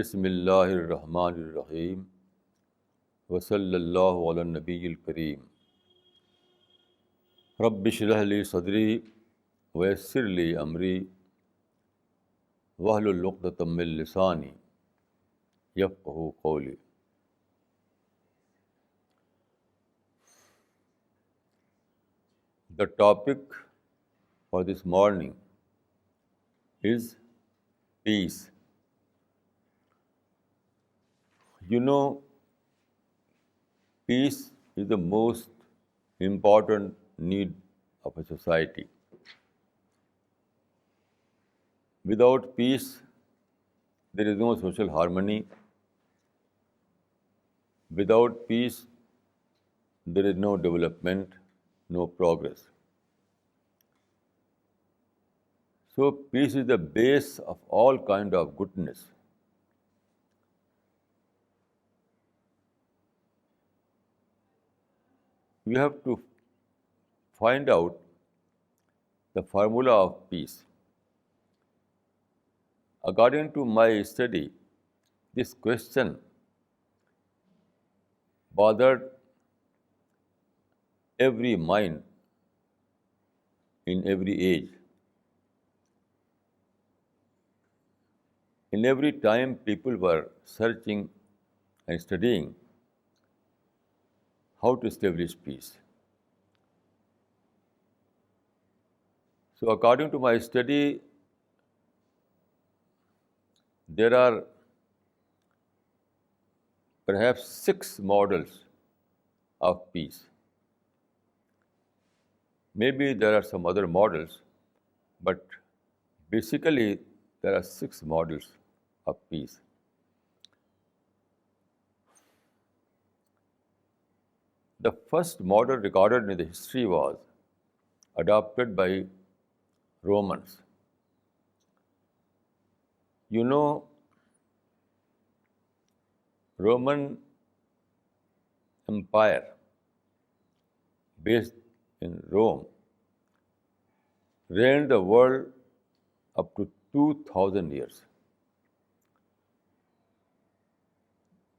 बिस्मिल्लाहिर्रहमानिर्रहीम वसल्लल्लाहु अला नबील करीम रब्बिश्रह ली सदरी वयस्सिर ली अमरी वहलुल उक़दतम मिन लिसानी यफ़क़हू क़ौली। The topic for this morning is peace. You know, peace is the most important need of a society. Without peace, there is no social harmony. Without peace, there is no development, no progress. So peace is the base of all kind of goodness. We have to find out the formula of peace. According to my study, this question bothered every mind in every age. In every time, people were searching and studying how to establish peace. So according to my study, there are perhaps 6 models of peace. Maybe there are some other models, but basically there are 6 models of peace. The first model recorded in the history was adopted by Romans. You know, Roman Empire, based in Rome, reigned the world up to 2000 years.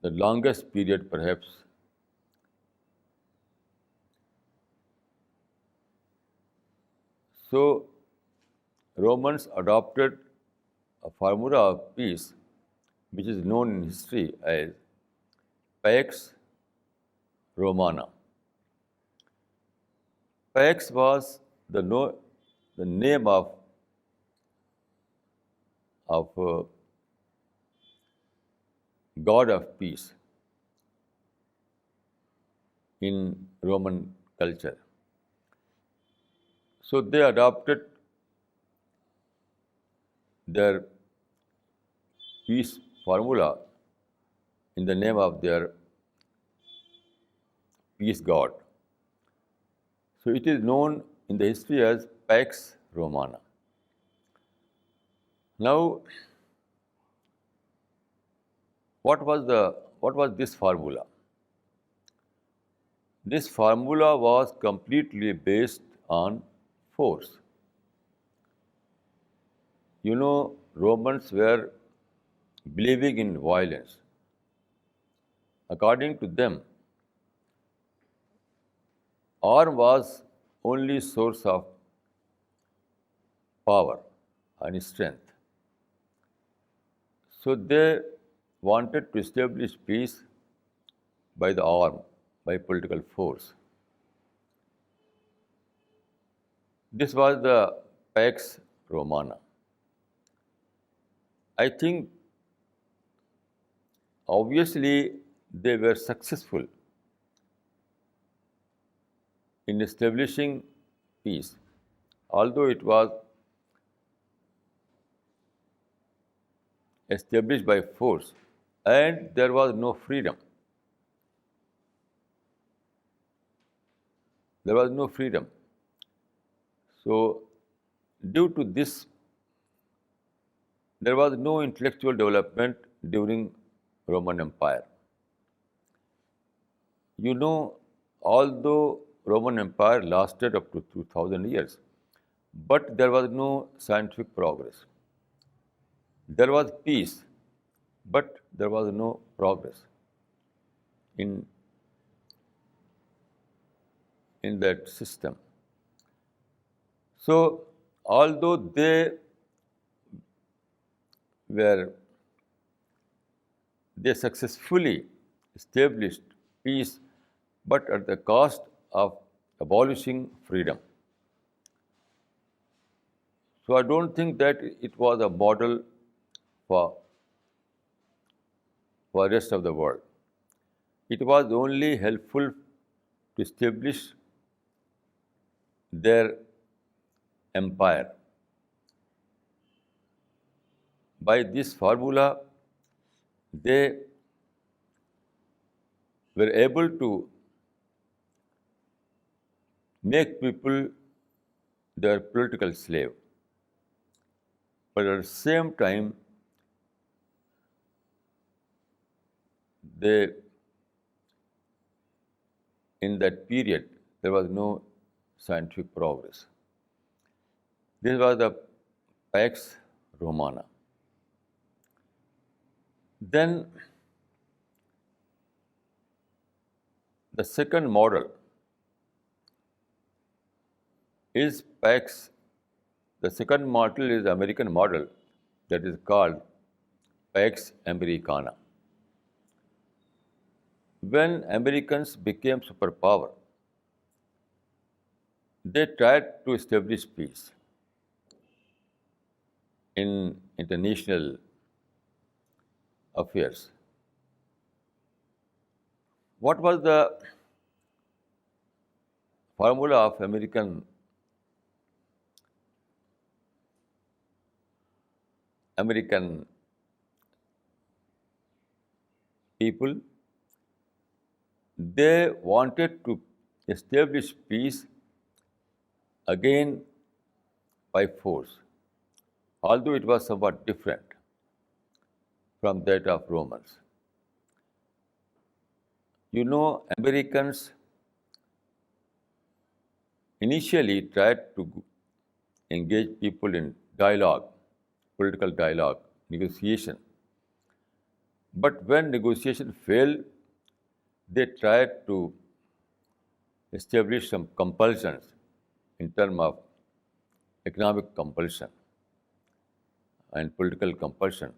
The longest period perhaps. So Romans adopted a formula of peace which is known in history as Pax Romana. Pax was the name of God of peace in Roman culture. So they adopted their peace formula in the name of their peace god. So it is known in the history as Pax Romana. Now, what was this formula? This formula was completely based on force. You know, Romans were believing in violence. According to them, arm was only source of power and strength. So they wanted to establish peace by the arm, by political force. This was the Pax Romana. I think obviously they were successful in establishing peace, although it was established by force and there was no freedom. There was no freedom. So, due to this, there was no intellectual development during Roman Empire. You know, although Roman Empire lasted up to 2000 years, but there was no scientific progress. There was peace, but there was no progress in, in that system. So, although were they successfully established peace, but at the cost of abolishing freedom. So I don't think that it was a model for for the rest of the world. It was only helpful to establish their empire. By this formula, they were able to make people their political slave. But at the same time, they, in that period, there was no scientific progress. This was the Pax Romana. Then the second model is Pax. The second model is the American model that is called Pax Americana. When Americans became superpower, they tried to establish peace in international affairs. What was the formula of American people? They wanted to establish peace again by force, although it was somewhat different from that of Romans. You know, Americans initially tried to engage people in dialogue, political dialogue, negotiation. But when negotiation failed, they tried to establish some compulsions in terms of economic compulsion and political compulsion.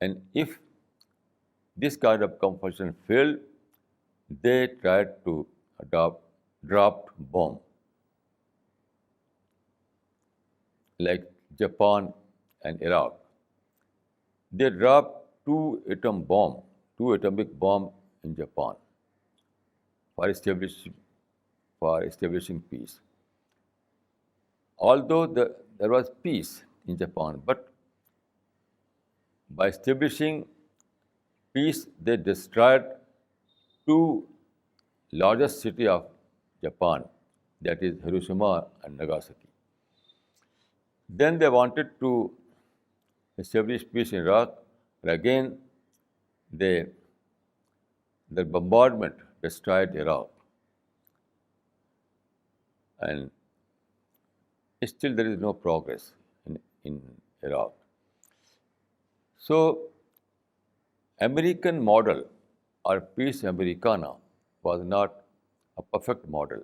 And if this kind of compulsion failed, they tried to dropped bomb, like Japan and Iraq. They dropped two atomic bomb in Japan for establishing peace. Although there was peace in Japan, but by establishing peace, they destroyed two largest city of Japan, that is Hiroshima and Nagasaki. Then they wanted to establish peace in Iraq, and again they the bombardment destroyed Iraq, and still there is no progress in Iraq. So American model or peace Americana was not a perfect model.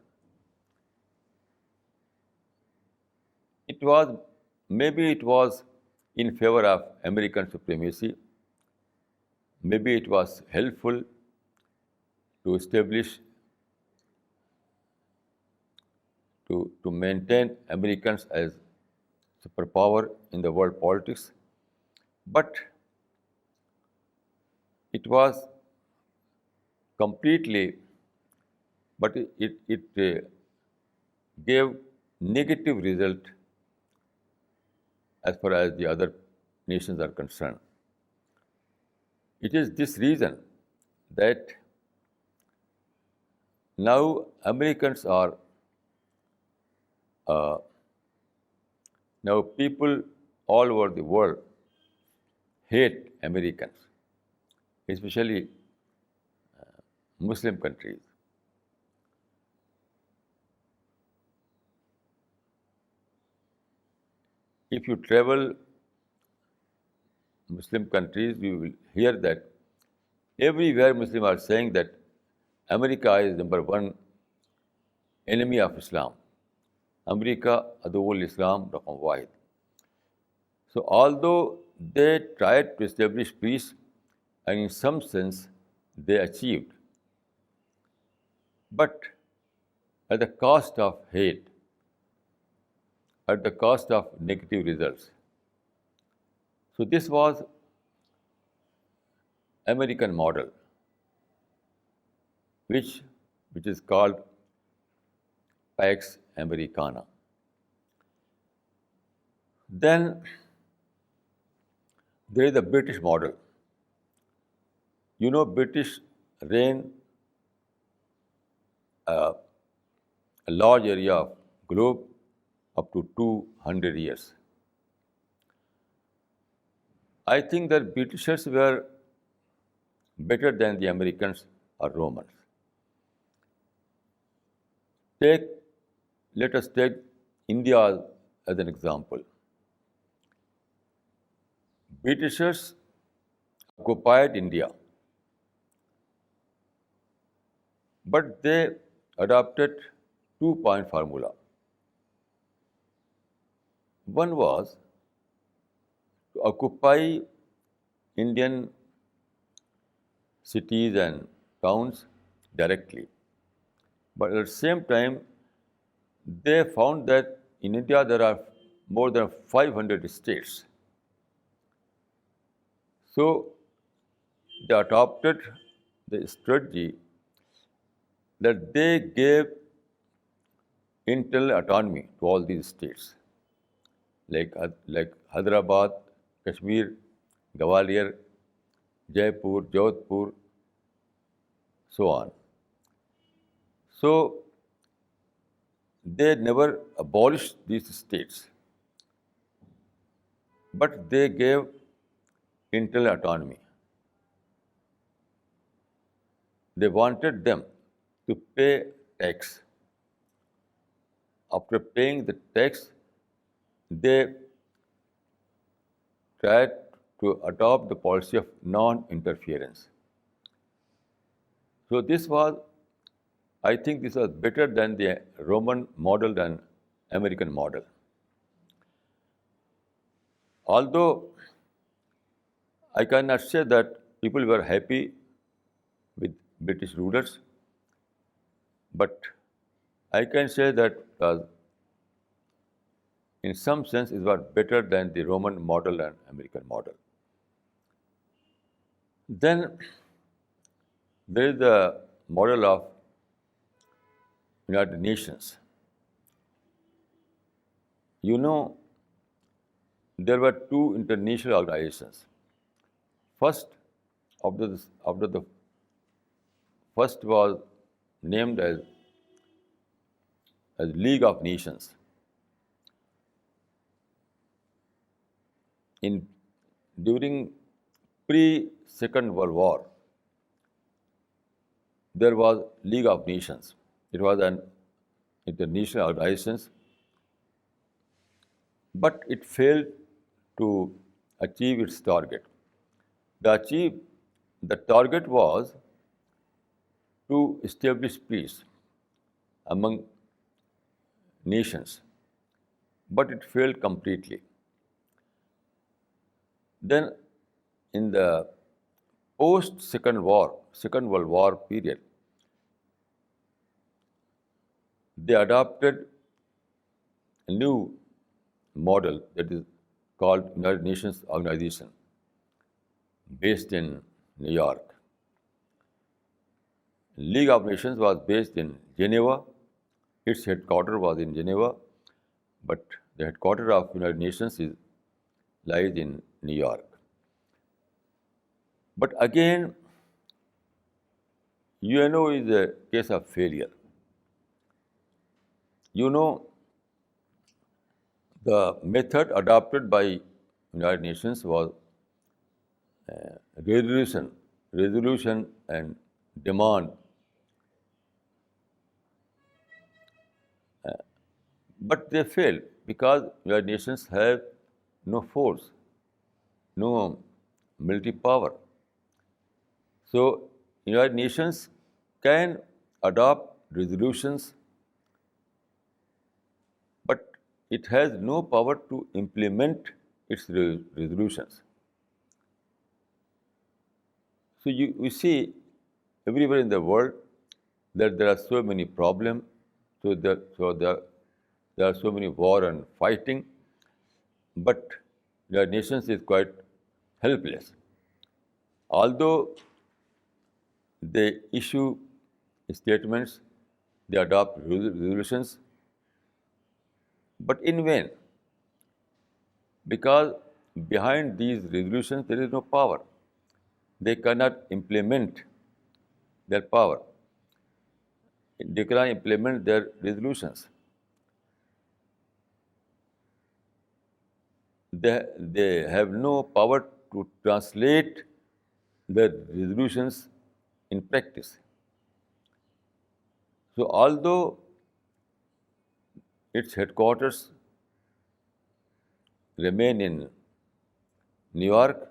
Maybe it was in favor of American supremacy. Maybe it was helpful to establish, to maintain Americans as superpower in the world politics. But it was completely, but it gave negative result as far as the other nations are concerned. It is this reason that now Americans are, now people all over the world hate Americans, especially Muslim countries. If you travel Muslim countries, you will hear that everywhere Muslims are saying that America is number one enemy of Islam. America, Adul Islam, Raqam Wahid. So although they tried to establish peace, and in some sense they achieved, but at the cost of hate, at the cost of negative results. So this was American model, which is called Pax Americana. Then there is the British model. You know, British reign a large area of globe up to 200 years. I think that Britishers were better than the Americans or Romans. Let us take India as an example. Britishers occupied India, but they adopted two-point formula. One was to occupy Indian cities and towns directly. But at the same time, they found that in India there are more than 500 states. So they adopted the strategy that they gave internal autonomy to all these states, like Hyderabad, Kashmir, Gwalior, Jaipur, Jodhpur, so on. So they never abolished these states, but they gave internal autonomy. They wanted them to pay tax. After paying the tax, they tried to adopt the policy of non-interference. So I think this was better than the Roman model than American model. Although I cannot say that people were happy with British rulers, but I can say that in some sense it was better than the Roman model and American model. Then there is the model of United Nations. You know, there were two international organizations. First was named as League of Nations. During pre-Second World War, there was League of Nations. It was an international organization, but it failed to achieve its target. The target was to establish peace among nations, but it failed completely. Then, in the post-Second World War period, they adopted a new model that is called United Nations Organization, based in New York. League of Nations was based in Geneva. Its headquarters was in Geneva, but the headquarters of United Nations lies in New York. But again, UNO is a case of failure. You know, the method adopted by United Nations was resolution and demand. But they failed because United Nations have no force, no military power. So, United Nations can adopt resolutions, but it has no power to implement its resolutions. So we see everywhere in the world that there are so many problems, there are so many war and fighting, but the nations is quite helpless. Although they issue statements, they adopt resolutions, but in vain, because behind these resolutions there is no power. They cannot implement their power. They cannot implement their resolutions. They have no power to translate the resolutions in practice. So, although its headquarters remain in New York,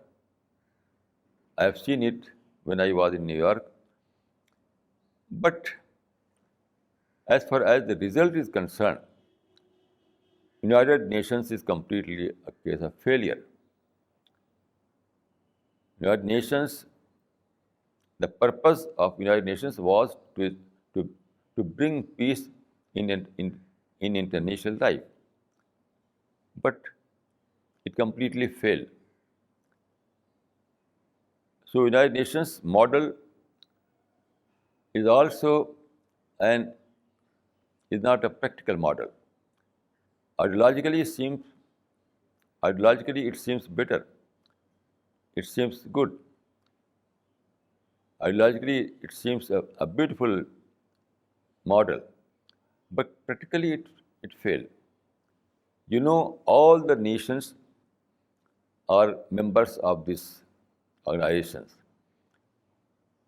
I have seen it when I was in New York, but as far as the result is concerned, United Nations is completely a case of failure. United Nations, the purpose of United Nations was to, to bring peace in international life, but it completely failed. So United Nations model is also an is not a practical model. Ideologically, it seems better. It seems good. Ideologically, it seems a beautiful model, but practically it failed. You know, all the nations are members of these organizations.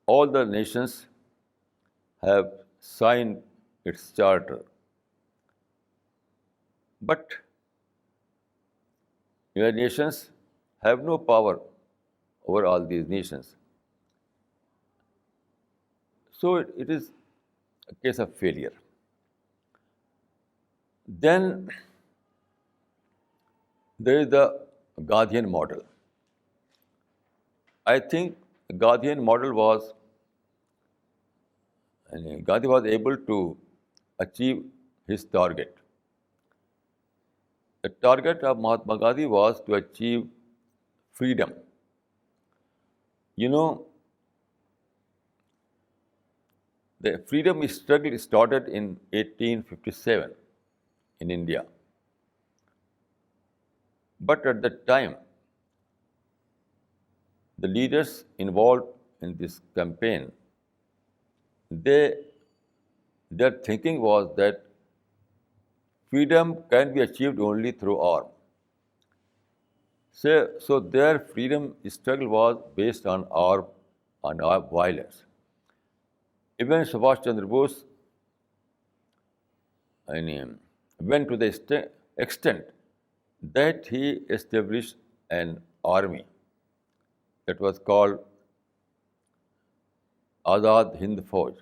All the nations have signed its charter. But United Nations have no power over all these nations. So it is a case of failure. Then there is the Gandhian model. I think the Gandhian model was, Gandhi was able to achieve his target. The target of Mahatma Gandhi was to achieve freedom. You know, the freedom struggle started in 1857 in India. But at that time, the leaders involved in this campaign, their thinking was that freedom can be achieved only through arm. So their freedom struggle was based on arm and violence. Even Subhash Chandra Bose went to the extent that he established an army that was called Azad Hind Fauj.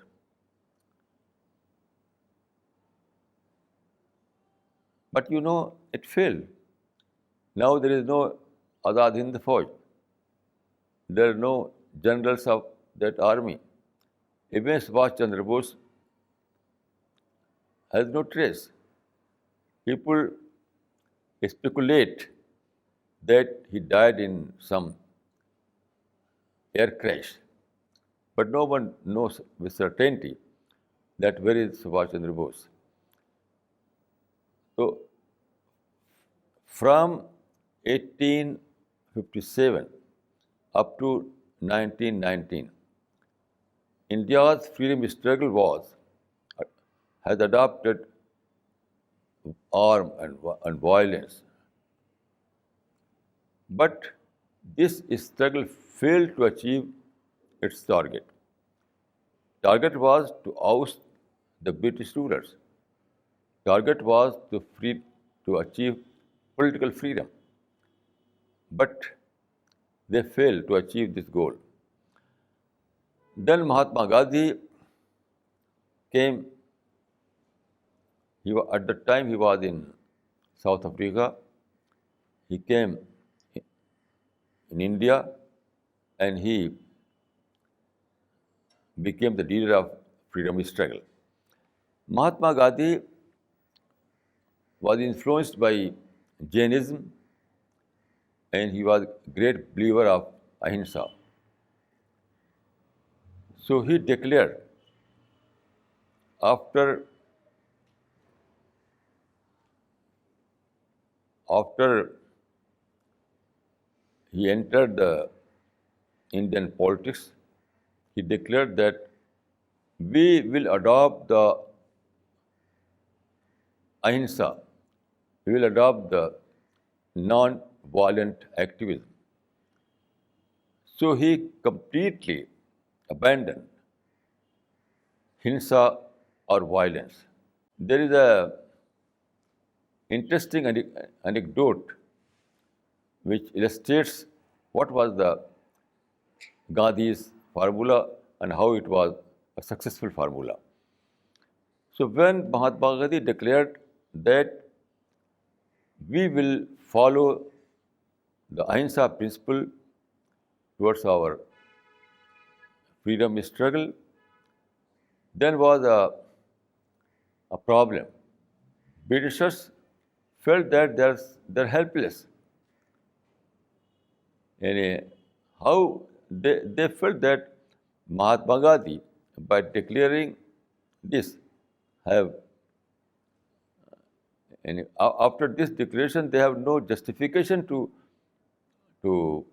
But you know, it failed. Now there is no Azad Hind Fauj. There are no generals of that army. Even Subhash Chandra Bose has no trace. People speculate that he died in some air crash, but no one knows with certainty that where is Subhash Chandra Bose. So, from 1857 up to 1919, India's freedom struggle has adopted arm and violence. But this struggle failed to achieve its target. Target was to oust the British rulers. Target was to achieve political freedom. But they failed to achieve this goal. Then Mahatma Gandhi came. At the time he was in South Africa. He came in India and he became the leader of freedom struggle. Mahatma Gandhi was influenced by Jainism and he was a great believer of ahimsa. So he declared after he entered the Indian politics, he declared that we will adopt the ahimsa, we will adopt the non-violent activism. So he completely abandoned hinsa or violence. There is a interesting anecdote which illustrates what was the Gandhi's formula and how it was a successful formula. So when Mahatma Gandhi declared that we will follow the ahimsa principle towards our freedom struggle, then was a problem. Britishers felt that they're helpless. And how they felt that Mahatma Gandhi, by declaring this, have and after this declaration, they have no justification to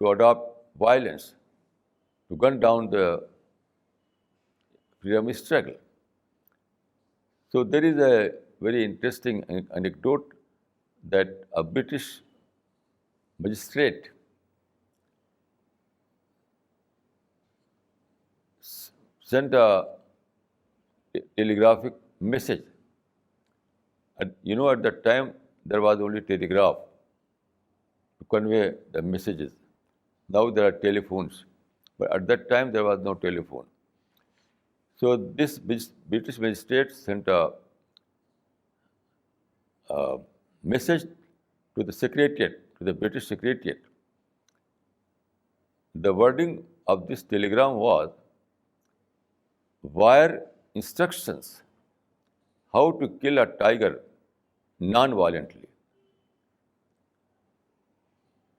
adopt violence, to gun down the freedom struggle. So there is a very interesting anecdote that a British magistrate sent a telegraphic message. At that time, there was only telegraph to convey the messages. Now there are telephones, but at that time there was no telephone. So this British magistrate sent a message to the secretariat, to the British secretariat. The wording of this telegram was wire instructions how to kill a tiger non-violently.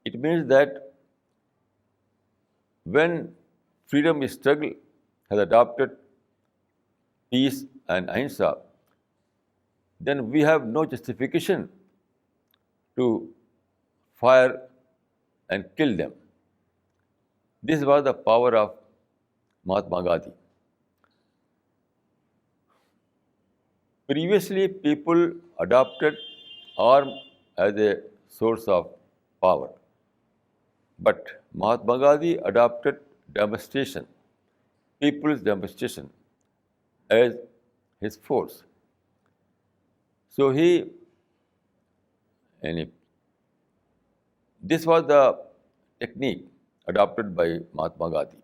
It means that when freedom struggle has adopted peace and ahimsa, then we have no justification to fire and kill them. This was the power of Mahatma Gandhi. Previously, people adopted arm as a source of power. But Mahatma Gandhi adopted demonstration, people's demonstration, as his force. So this was the technique adopted by Mahatma Gandhi.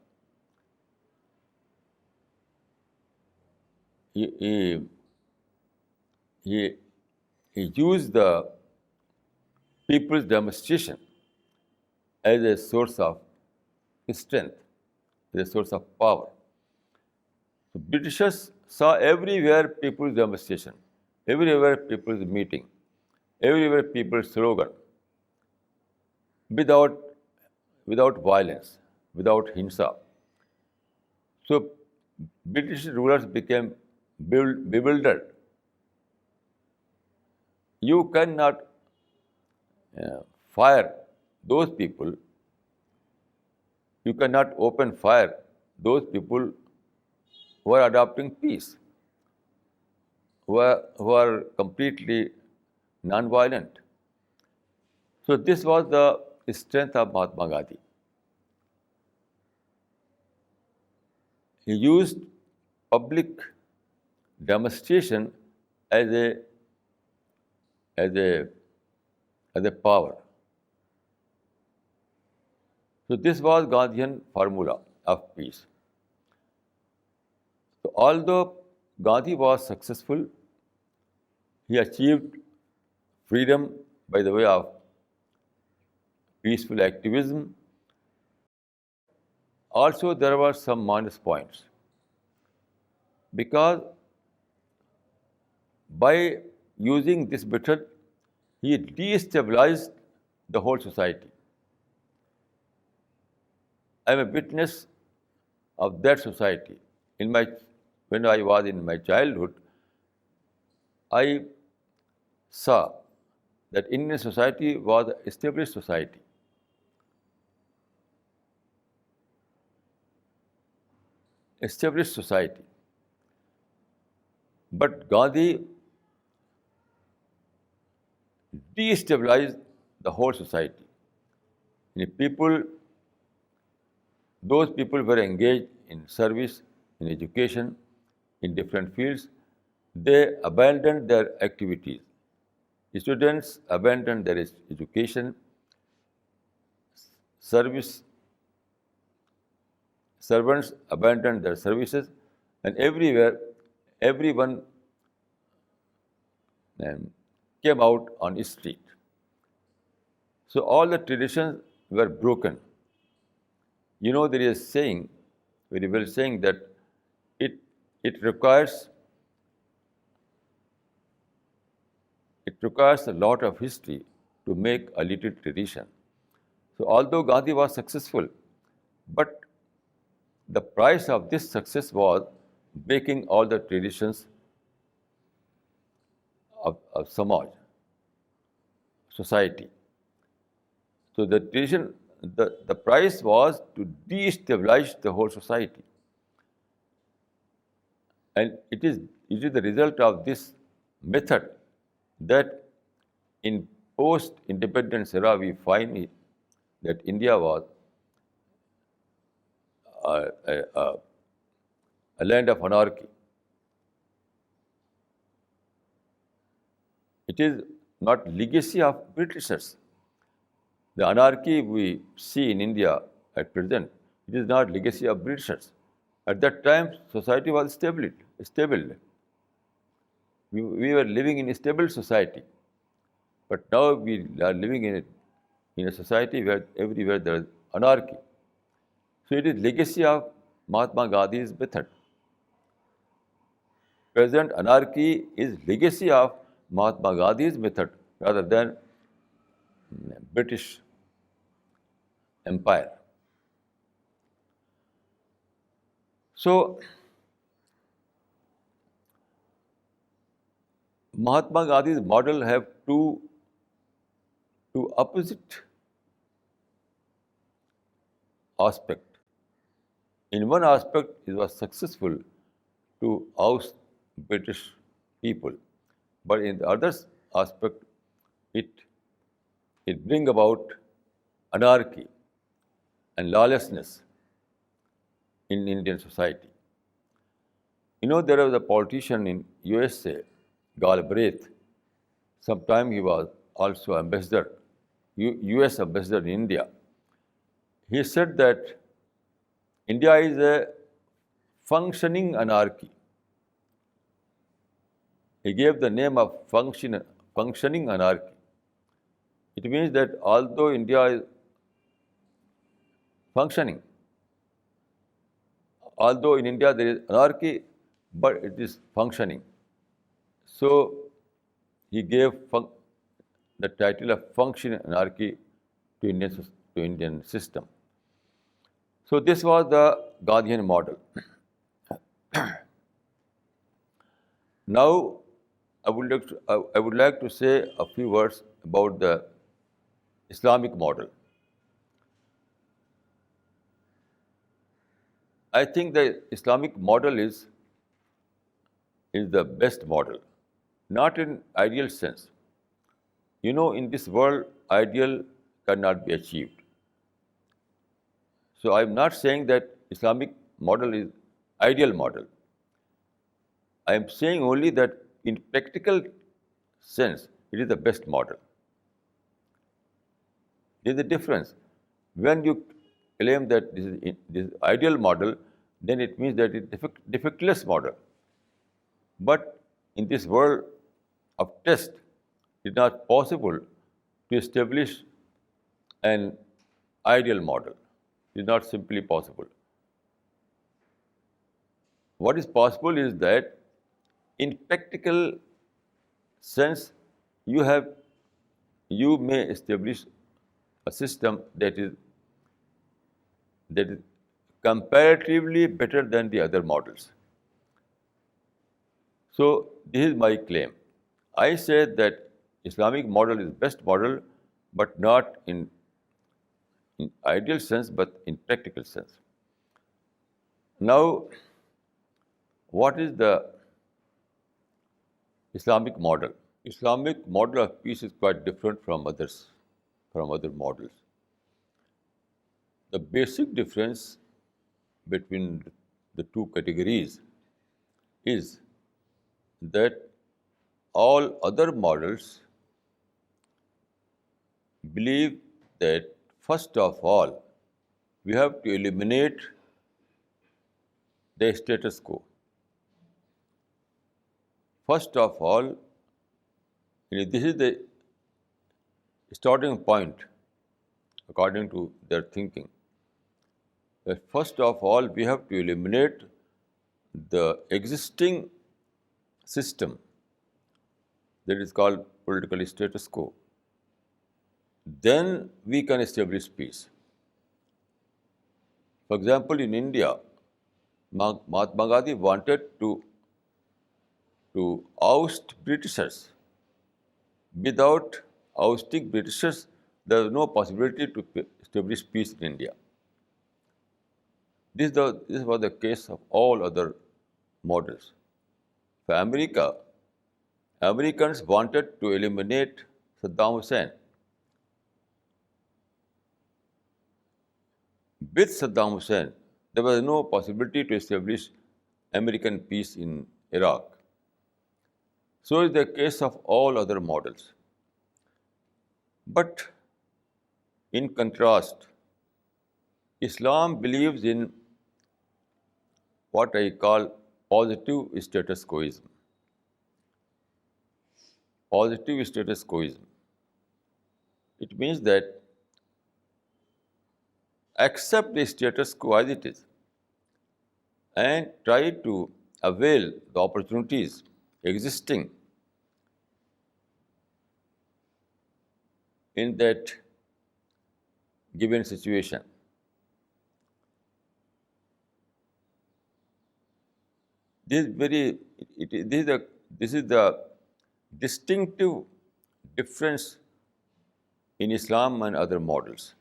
He used the people's demonstration as a source of strength, as a source of power. So Britishers saw everywhere people's demonstration, everywhere people's meeting, everywhere people's slogan, without violence, without hinsa. So British rulers became bewildered. You cannot fire those people, you cannot open fire those people who are adopting peace, who are completely non-violent. So this was the strength of Mahatma Gandhi. He used public demonstration as a power. So this was Gandhian formula of peace. So although Gandhi was successful, he achieved freedom by the way of peaceful activism. Also, there were some minus points because by using this method, he destabilized the whole society. I am a witness of that society. When I was in my childhood, I saw that Indian society was an established society. Established society. But Gandhi destabilized the whole society. Those people were engaged in service, in education, in different fields. They abandoned their activities. Students abandoned their education, service, servants abandoned their services, and everyone came out on the street. So all the traditions were broken. There is a saying, very well saying that it requires a lot of history to make a little tradition. So although Gandhi was successful, but the price of this success was breaking all the traditions of Samaj, society. So the price was to destabilize the whole society. And it is the result of this method that in post-independence era we find that India was a land of anarchy. It is not legacy of Britishers. The anarchy we see in India at present, it is not legacy of Britishers. At that time, society was stable. We were living in a stable society. But now we are living in a society where everywhere there is anarchy. So it is legacy of Mahatma Gandhi's method. Present anarchy is legacy of Mahatma Gandhi's method rather than British Empire. So Mahatma Gandhi's model have two opposite aspects. In one aspect, it was successful to oust British people, but in the other aspect, it bring about anarchy and lawlessness in Indian society. There was a politician in USA, Galbraith. Sometime he was also ambassador, US ambassador in India. He said that India is a functioning anarchy. He gave the name of functioning anarchy. It means that although India is functioning, although in India there is anarchy, but it is functioning. So he gave the title of functioning anarchy to Indian system. So this was the Gandhian model. Now I would like to say a few words about the Islamic model. I think the Islamic model is the best model, not in ideal sense. In this world, ideal cannot be achieved. So I'm not saying that Islamic model is ideal model. I am saying only that in practical sense, it is the best model. There is a difference. When you claim that this ideal model, then it means that it's defectless model. But in this world of test, it's not possible to establish an ideal model. It's not simply possible. What is possible is that in practical sense, you have you may establish a system that is comparatively better than the other models. So this is my claim. I say that Islamic model is best model, but not in ideal sense, but in practical sense. Now, what is the Islamic model? Islamic model of peace is quite different from other models. The basic difference between the two categories is that all other models believe that first of all we have to eliminate the status quo. First of all, this is the starting point according to their thinking. That first of all, we have to eliminate the existing system that is called political status quo. Then we can establish peace. For example, in India, Mahatma Gandhi wanted to oust Britishers. Without ousting Britishers, there is no possibility to establish peace in India. This was the case of all other models. For America, Americans wanted to eliminate Saddam Hussein. With Saddam Hussein, there was no possibility to establish American peace in Iraq. So is the case of all other models. But in contrast, Islam believes in what I call positive status quoism. Positive status quoism. It means that accept the status quo as it is and try to avail the opportunities existing in that given situation. This is the distinctive difference in Islam and other models.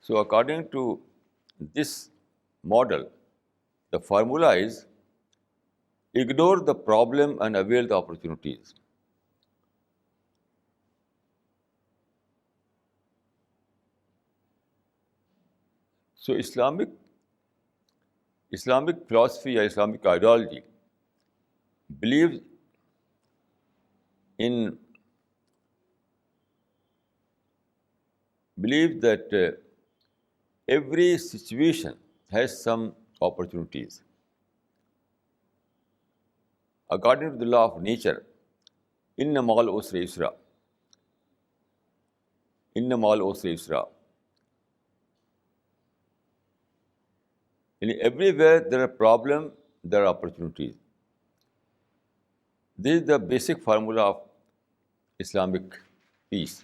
So according to this model, the formula is ignore the problem and avail the opportunities. So Islamic philosophy or Islamic ideology believes that every situation has some opportunities. According to the law of nature, inna ma'al usri yusra. Inna ma'al usri yusra. Everywhere there are problems, there are opportunities. This is the basic formula of Islamic peace.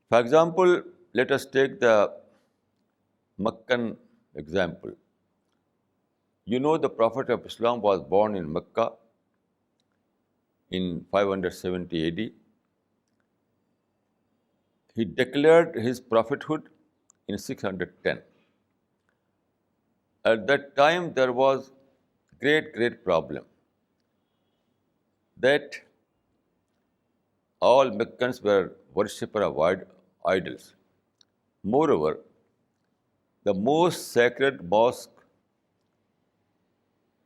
For example, let us take the Meccan example. You know the Prophet of Islam was born in Mecca in 570 AD. He declared his prophethood in 610. At that time, there was great problem that all Meccans were worshippers of idols. Moreover, the most sacred mosque,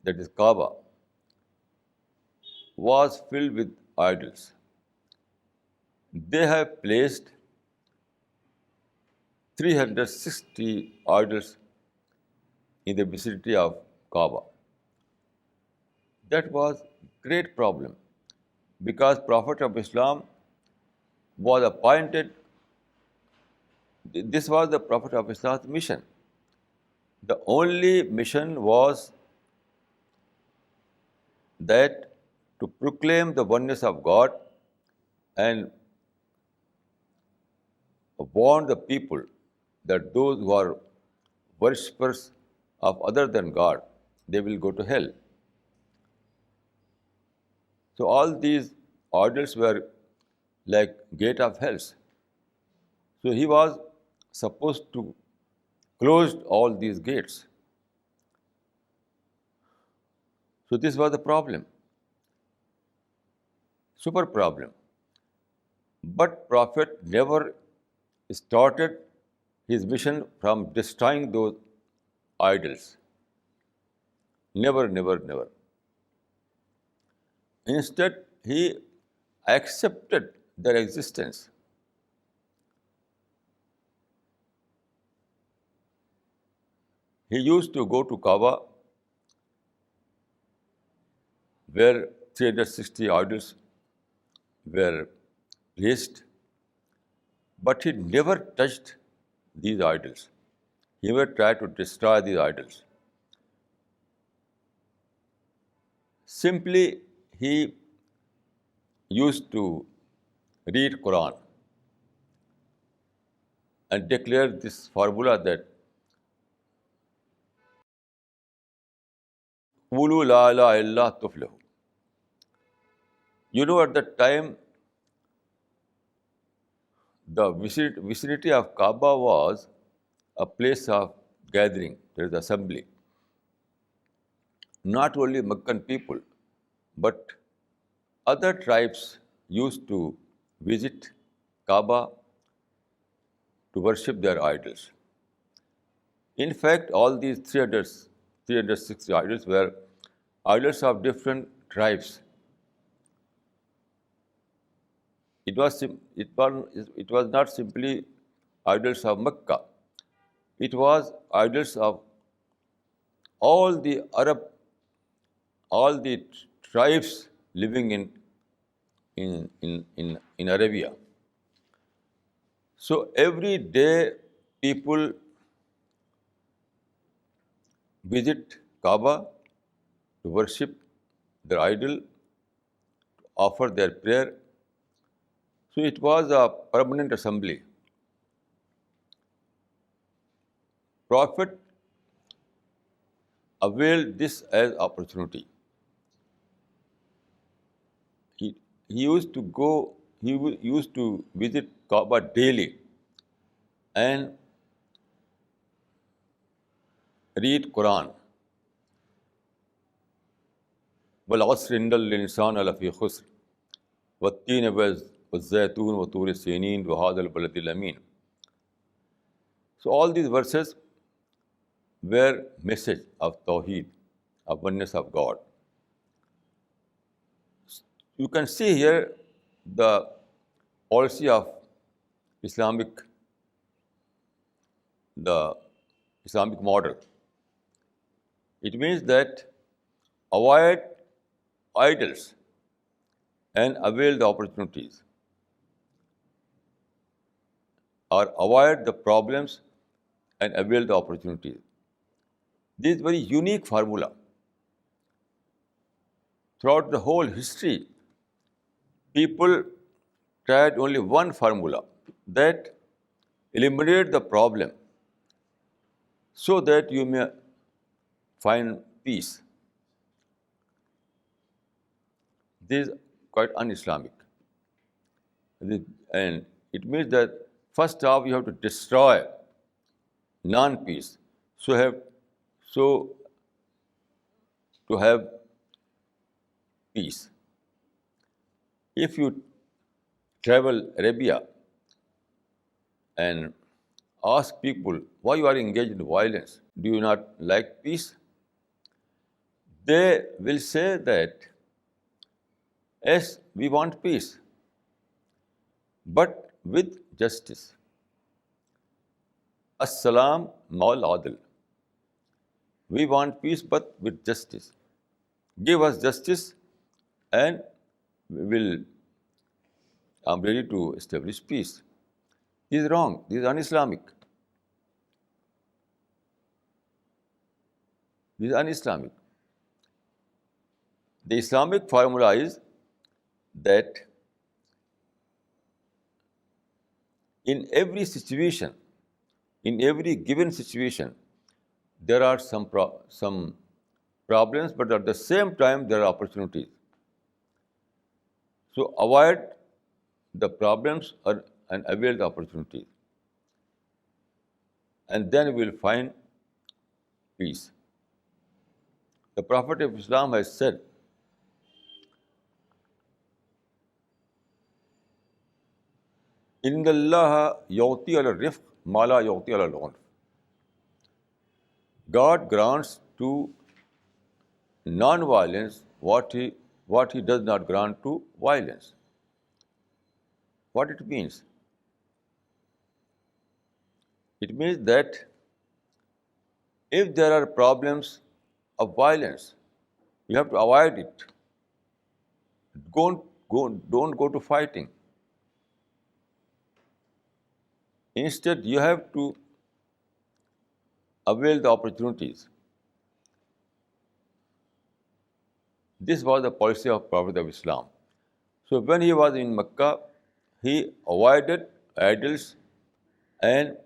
that is Kaaba, was filled with idols. They have placed 360 idols in the vicinity of Kaaba. That was great problem because Prophet of Islam was appointed. This was the Prophet of Islam's mission. The only mission was that to proclaim the oneness of God and warn the people that those who are worshippers of other than God, they will go to hell. So all these idols were like gate of hells. So he was supposed to close all these gates. So this was the problem, super problem. But Prophet never started his mission from destroying those idols. Never, never, never. Instead, he accepted their existence. He used to go to Kaaba where 360 idols were placed, but he never touched these idols. He never tried to destroy these idols. Simply, he used to read Quran and declare this formula that "Qulu la ilaha illa tuflihu." You know, at that time, the vicinity of Kaaba was a place of gathering. There is assembly. Not only Meccan people, but other tribes used to visit Kaaba to worship their idols. In fact, all these 360 idols were idols of different tribes. It was not simply idols of Mecca. It was idols of all the Arab, all the tribes living in Arabia. So every day people visit Kaaba to worship their idol, to offer their prayer. So it was a permanent assembly. Prophet availed this as opportunity. He used to go, used to visit Kaaba daily and read Quran. وَالْعَصْرِ إِنَّ الْإِنسَانَ لَفِي خُسْرٍ وَالتِّينِ وَالزَّيْتُونِ وَطُورِ سِينِينَ وَهَٰذَا الْبَلَدِ الْأَمِينِ. So all these verses were message of Tawheed, of oneness of God. You can see here the policy of Islamic, the Islamic model. It means that avoid idols and avail the opportunities, or avoid the problems and avail the opportunities. This is a very unique formula. Throughout the whole history, people tried only one formula, that eliminate the problem so that you may find peace. This is quite un-Islamic. And it means that first off you have to destroy non-peace, so to have peace. If you travel Arabia and ask people why you are engaged in violence, do you not like peace? They will say that, yes, we want peace, but with justice. As-salam ma'al adl. We want peace but with justice. Give us justice and we will, I'm ready to establish peace. This is wrong. This is un-Islamic. This is un-Islamic. The Islamic formula is that in every situation, in every given situation, there are some problems, but at the same time, there are opportunities. So avoid the problems and avail the opportunities. And then we will find peace. The Prophet of Islam has said, إِنَّ اللَّهَ يُعْطِي عَلَى الرِّفْقِ مَا لَا يُعْطِي عَلَى الْعُنْفِ. God grants to non-violence what he does not grant to violence. What it means? It means that if there are problems of violence, you have to avoid it. Don't go to fighting. Instead, you have to avail the opportunities. This was the policy of Prophet of Islam. So when he was in Mecca, he avoided idols and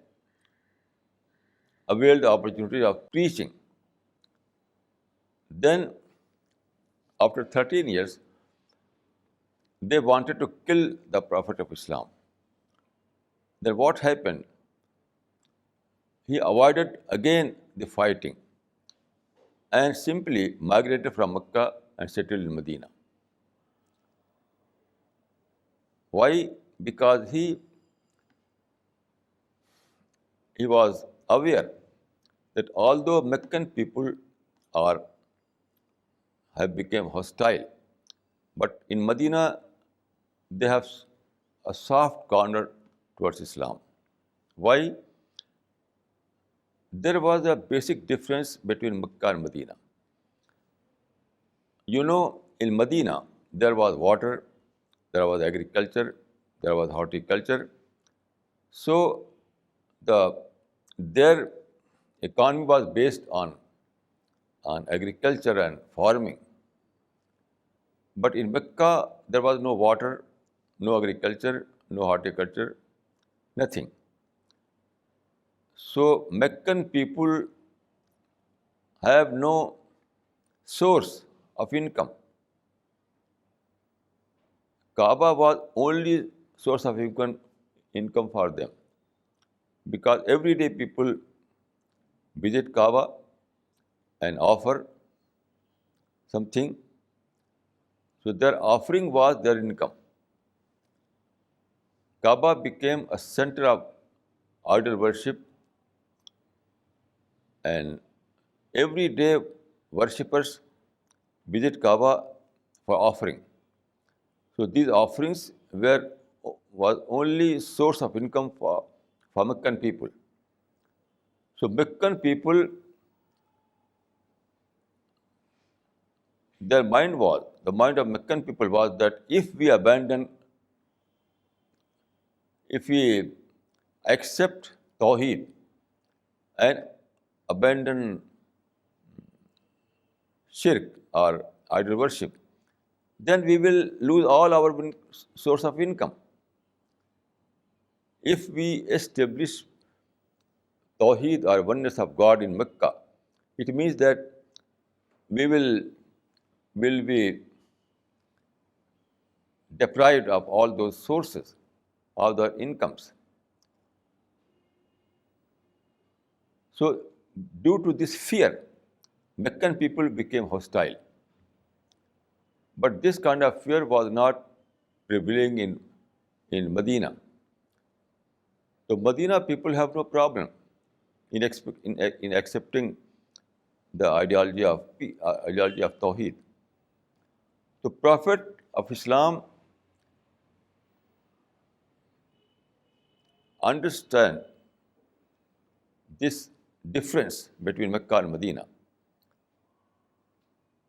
availed the opportunity of preaching. Then, after 13 years, they wanted to kill the Prophet of Islam. Then what happened? He avoided again the fighting and simply migrated from Mecca and settled in Medina. Why? Because he was aware that although Meccan people have become hostile, but in Medina they have a soft corner towards Islam. Why? There was a basic difference between Mecca and Medina. In Medina, there was water, there was agriculture, there was horticulture. So their economy was based on agriculture and farming. But in Mecca, there was no water, no agriculture, no horticulture, nothing. So Meccan people have no source of income. Kaaba was only source of income for them, because every day people visit Kaaba and offer something. So their offering was their income. Kaaba became a center of idol worship, and every day worshippers visit Kaaba for offering. So these offerings was only source of income for Meccan people. So Meccan people, the mind of Meccan people was that if we accept Tawheed and abandon shirk or idol worship, then we will lose all our source of income. If we establish Tawheed or oneness of God in Mecca, it means that we will be deprived of all those sources of their incomes. So due to this fear, Meccan people became hostile. But this kind of fear was not prevailing in Medina. So Medina people have no problem in accepting the ideology of Tawheed. The Prophet of Islam understand this difference between Mecca and Medina.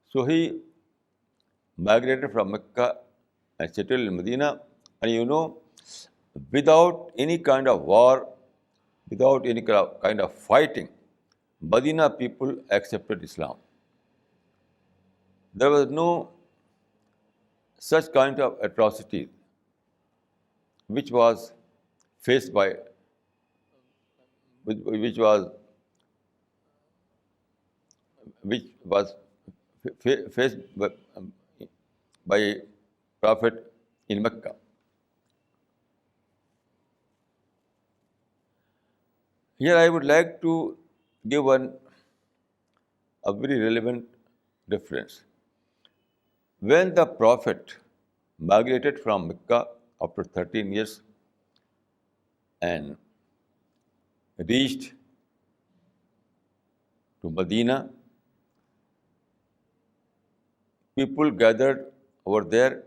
So he migrated from Mecca and settled in Medina. And without any kind of war, without any kind of fighting, Medina people accepted Islam. There was no such kind of atrocity which was faced by, which was faced by Prophet in Mecca. Here I would like to give a very relevant reference. When the Prophet migrated from Mecca after 13 years and reached to Medina, people gathered over there,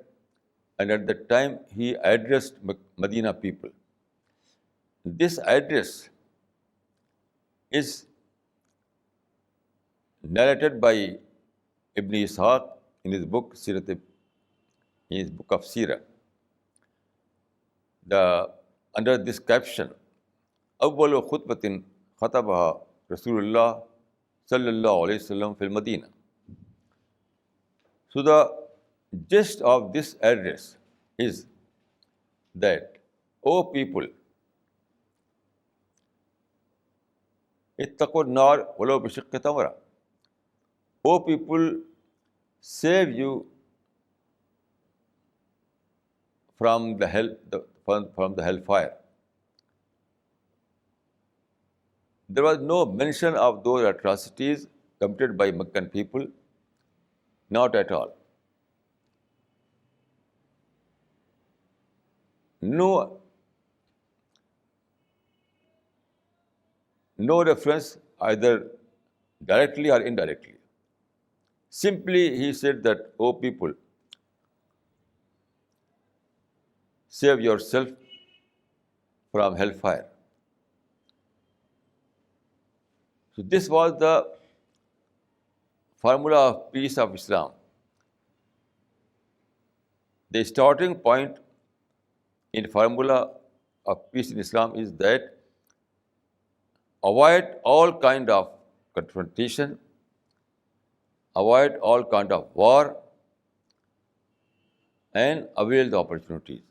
and at that time he addressed Medina people. This address is narrated by Ibn Ishaq in his book of Sirah. Under this caption, أول خطبة خطبها رسول الله صلى الله عليه وسلم في المدينة. So the gist of this address is that, O people, اتقوا النار ولو بشق تمرة. O people, save you from the hellfire. There was no mention of those atrocities committed by Meccan people, not at all. No reference either directly or indirectly. Simply he said that, O people, save yourself from hellfire. So this was the formula of peace of Islam. The starting point in formula of peace in Islam is that avoid all kind of confrontation, avoid all kind of war, and avail the opportunities.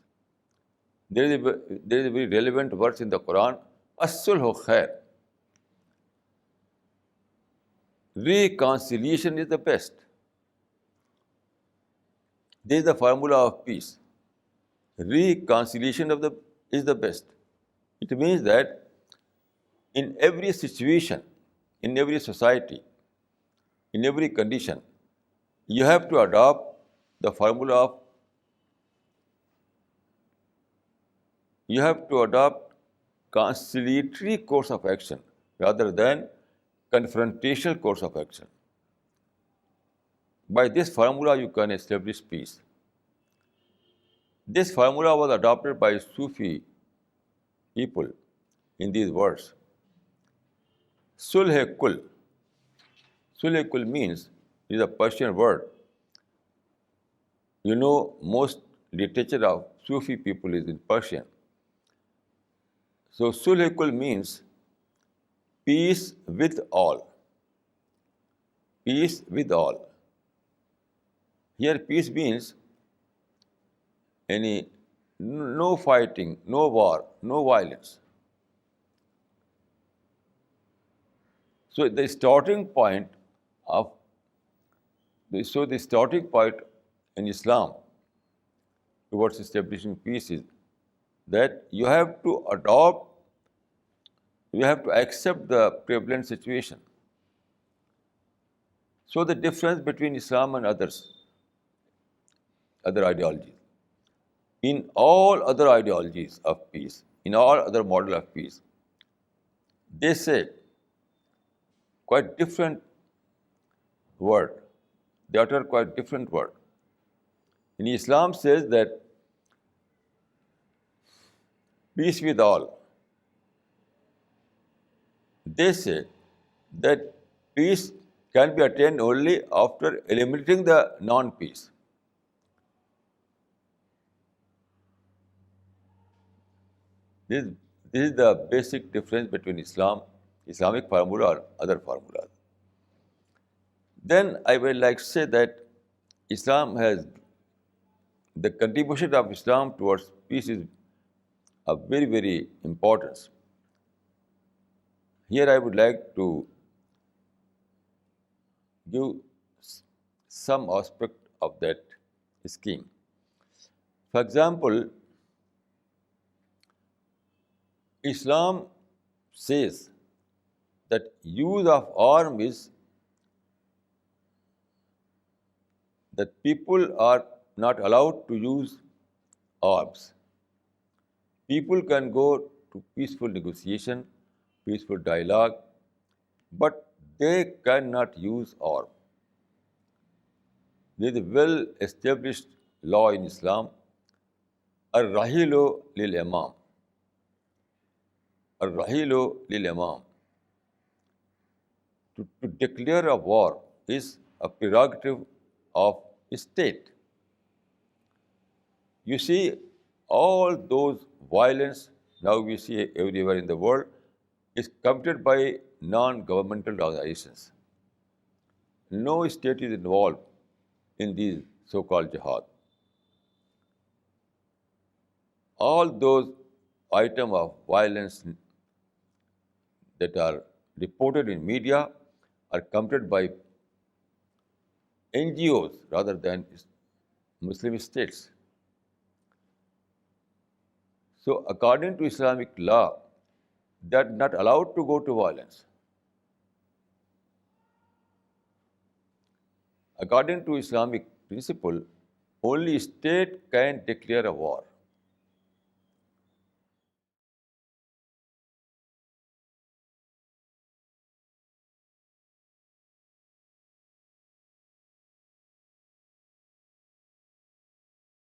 There is a very relevant verse in the Quran, as-sulhu khair. Reconciliation is the best. This is the formula of peace. Reconciliation is the best. It means that in every situation, in every society, in every condition, you have to adopt the formula of, you have to adopt conciliatory course of action rather than confrontational course of action. By this formula, you can establish peace. This formula was adopted by Sufi people in these words. Sulh-e-kul. Sulh-e-kul means, it is a Persian word. Most literature of Sufi people is in Persian. So Sulh-e-kul means peace with all. Peace with all. Here peace means no fighting, no war, no violence. So the starting point in Islam towards establishing peace is that you have to accept the prevalent situation. So the difference between Islam and other ideologies. In all other ideologies of peace, in all other model of peace, they say quite different word. They utter quite different word. In Islam says that peace with all. They say that peace can be attained only after eliminating the non-peace. This, this is the basic difference between Islamic formula or other formulas. Then I will like say that Islam has the contribution of Islam towards peace is a very, very importance. Here I would like to give some aspect of that scheme. For example, Islam says that use of arm is that people are not allowed to use arms. People can go to peaceful negotiation, peaceful dialogue, but they cannot use arm. There is a well-established law in Islam, ar-rahilu lil-imam. Ar-rahilu lil-imam. To declare a war is a prerogative of state. You see, all those violence now we see everywhere in the world is committed by non-governmental organizations. No state is involved in these so-called jihad. All those items of violence that are reported in media are committed by NGOs rather than Muslim states. So according to Islamic law, they are not allowed to go to violence. According to Islamic principle, only state can declare a war.